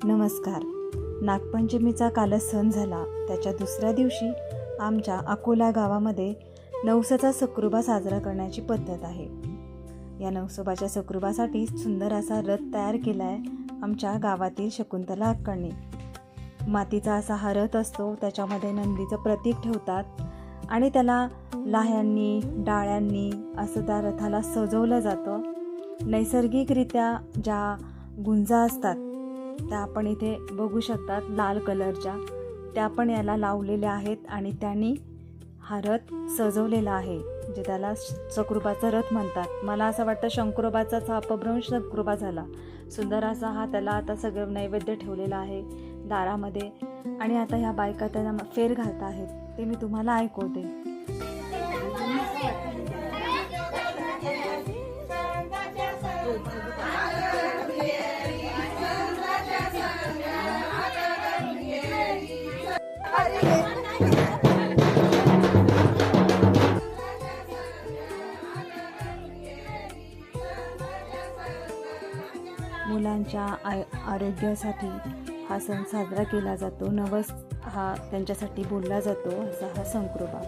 नमस्कार. नागपंचमीचा कालच सण झाला. त्याच्या दुसऱ्या दिवशी आमच्या अकोला गावामध्ये नवसाचा सकरुबा साजरा करण्याची पद्धत आहे. या नवसोबाच्या सकरुबासाठी सुंदर असा रथ तयार केला आहे आमच्या गावातील शकुंतला अक्कांनी. मातीचा असा हा रथ असतो, त्याच्यामध्ये नंदीचं प्रतीक ठेवतात आणि त्याला लाह्यांनी डाळ्यांनी असं त्या रथाला सजवलं जातं. नैसर्गिकरित्या ज्या गुंजा असतात त्या आपण इथे बघू शकतात, लाल कलरच्या, त्या पण याला लावलेल्या आहेत आणि त्यांनी हा रथ सजवलेला आहे, जे त्याला सकरुबाचा रथ म्हणतात. मला असं वाटतं शंकरोबाचाच हा अपभ्रंश सकरुबा झाला. सुंदर असा हा त्याला आता सगळं नैवेद्य ठेवलेला आहे दारामध्ये आणि आता ह्या बायका त्यांना फेर घालत आहेत, ते मी तुम्हाला ऐकवते. मुलांच्या आरोग्यासाठी हा सण साजरा केला जातो. नवस हा त्यांच्यासाठी बोलला जातो, असा हा संक्रोबा.